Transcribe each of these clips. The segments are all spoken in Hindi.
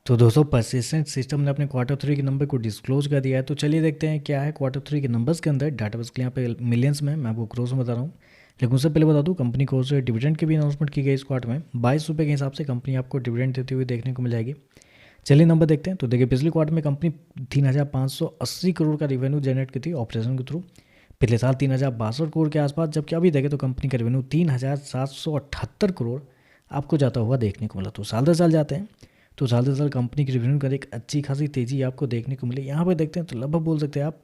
तो दोस्तों परसिस्टेंट सिस्टम ने अपने क्वार्टर थ्री के नंबर को डिस्क्लोज कर दिया है। तो चलिए देखते हैं क्या है क्वार्टर थ्री के नंबर्स के अंदर। डाटाबेस के यहाँ पे मिलियंस में, मैं आपको क्रोस में बता रहा हूँ। लेकिन उससे पहले बता दूँ, कंपनी को से डिविडेंड की भी अनाउंसमेंट की गई इस क्वार्टर में। 22 रुपये के हिसाब से कंपनी आपको डिविडेंड देते हुए देखने को मिल जाएगी। चलिए नंबर देखते हैं। तो देखिए पिछले क्वार्टर में कंपनी 3,580 करोड़ का रेवेन्यू जनरेट की थी ऑपरेशन के थ्रू। पिछले साल 3,062 करोड़ के आसपास, जबकि अभी देखें तो कंपनी का रेवेन्यू 3,778 करोड़ आपको जाता हुआ देखने को मिला। तो साल दर साल जाते हैं तो साल दर साल कंपनी की रेवेन्यू का एक अच्छी खासी तेज़ी आपको देखने को मिली। यहाँ पर देखते हैं तो लगभग बोल सकते हैं आप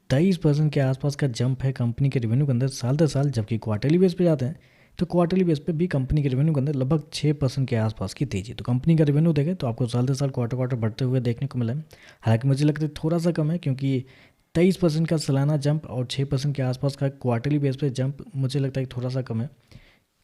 23% के आसपास का जंप है कंपनी के रेवेन्यू के अंदर साल दर साल। जबकि क्वार्टरली बेस पे जाते हैं तो क्वार्टरली बेस पे भी कंपनी के रेवेन्यू के अंदर लगभग 6% के आसपास की तेज़ी। तो कंपनी का रेवेन्यू देखें तो आपको साल दर साल क्वार्टर क्वार्टर बढ़ते हुए देखने को मिला है। हालांकि मुझे लगता है थोड़ा सा कम है, क्योंकि 23% का सालाना जंप और 6% के आसपास का क्वार्टरली बेस पे जंप मुझे लगता है कि थोड़ा सा कम है।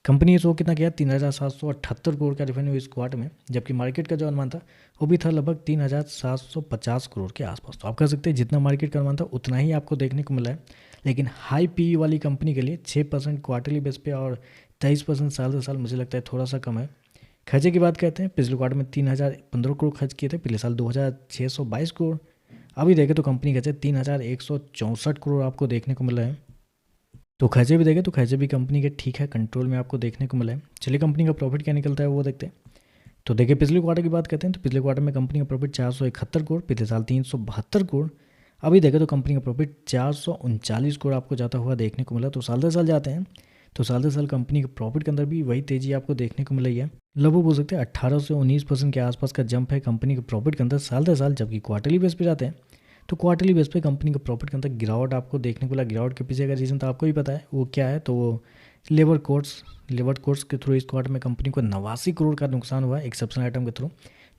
कंपनी ने शो कितना किया, 3,778 करोड़ का रेवेन्यू इस क्वार्टर में, जबकि मार्केट का जो अनुमान था वो भी था लगभग 3,750 करोड़ के आसपास। तो आप कह सकते हैं जितना मार्केट का अनुमान था उतना ही आपको देखने को मिला है। लेकिन हाई पी वाली कंपनी के लिए 6% क्वार्टरली बेस पे और 23% साल दर साल मुझे लगता है थोड़ा सा कम है। खर्चे की बात करते हैं, पिछले क्वार्टर में 3,015 करोड़ खर्च किए थे, पिछले साल 2,622 करोड़। अभी देखें तो कंपनी खर्चे 3,164 करोड़ आपको देखने को मिला है। तो खर्चे भी देखें तो खर्चे भी कंपनी के ठीक है, कंट्रोल में आपको देखने को मिला है। चलिए कंपनी का प्रॉफिट क्या निकलता है वो देखते हैं। तो देखिए पिछले क्वार्टर की बात करते हैं तो पिछले क्वार्टर में कंपनी का प्रॉफिट 471 करोड़, पिछले साल 372 करोड़। अभी देखें तो कंपनी का प्रॉफिट 439 करोड़ आपको जाता हुआ देखने को मिला। तो साल दर साल जाते हैं तो साल दर साल कंपनी के प्रॉफिट के अंदर भी वही तेजी आपको देखने को मिल रही है। लगभग बोल सकते हैं 18 से 19% के आसपास का जंप है कंपनी के प्रॉफिट के अंदर साल दर साल। जबकि क्वार्टरली बेस पे जाते हैं तो क्वार्टरली बेस पे कंपनी का प्रॉफिट के अंदर गिरावट आपको देखने को मिला। गिरावट के पीछे का रीज़न तो आपको ही पता है वो क्या है। तो वो लेबर कोर्स के थ्रू इस क्वार्टर में कंपनी को 89 करोड़ का नुकसान हुआ है एक्सेप्शनल आइटम के थ्रू,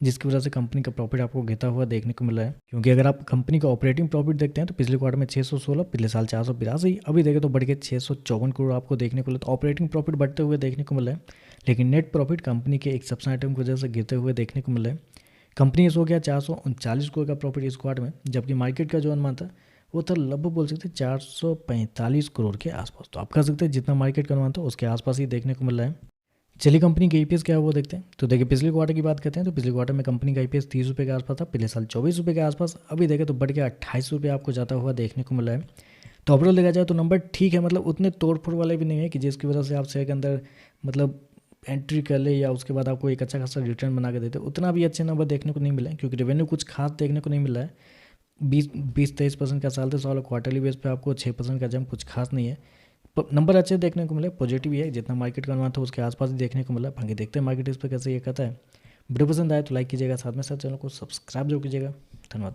जिसकी वजह से कंपनी का प्रॉफिट आपको गिरता हुआ देखने को मिला है। क्योंकि अगर आप कंपनी का ऑपरेटिंग प्रॉफिट देखते हैं तो पिछले क्वार्टर में 616, पिछले साल 482, अभी देखें तो बढ़ के 654 करोड़ आपको देखने को मिला। तो ऑपरेटिंग प्रॉफिट बढ़ते हुए देखने को मिला है, लेकिन नेट प्रॉफिट कंपनी के एक्सेप्शनल आइटम की वजह से गिरते हुए देखने को मिला है। कंपनी ने शो किया 439 करोड़ का प्रॉफिट इस क्वार्टर में, जबकि मार्केट का जो अनुमान था वो था लगभग बोल सकते हैं 445 करोड़ के आसपास। तो आप कह सकते हैं जितना मार्केट का अनुमान था उसके आसपास ही देखने को मिल रहा है। चलिए कंपनी का ईपीएस क्या है वो देखते हैं। तो देखिए पिछले क्वार्टर की बात करते हैं तो पिछले क्वार्टर में कंपनी का ईपीएस 30 रुपये के आसपास था, पिछले साल 24 रुपये के आसपास। अभी देखें तो बढ़ के 28 रुपये आपको जाता हुआ देखने को मिला है। तो ओवरऑल देखा जाए तो नंबर ठीक है, मतलब उतने तोड़ फोड़ वाले भी नहीं है कि जिसकी वजह से आप शेयर के अंदर मतलब एंट्री कर ले या उसके बाद आपको एक अच्छा खासा रिटर्न बना के देते, उतना भी अच्छे नंबर देखने को नहीं मिला है। क्योंकि रेवेन्यू कुछ खास देखने को नहीं मिला है। 20-23% का साल दर साल क्वार्टरली बेस पे आपको 6% का जंप कुछ खास नहीं है। नंबर अच्छे देखने को मिले, पॉजिटिव ही है, जितना मार्केट का अनुमान था उसके आसपास ही देखने को मिला। बाकी देखते हैं मार्केट इस पर कैसे ये कहता है। वीडियो पसंद आए तो लाइक कीजिएगा, साथ में साथ चैनल को सब्सक्राइब जरूर कीजिएगा। धन्यवाद।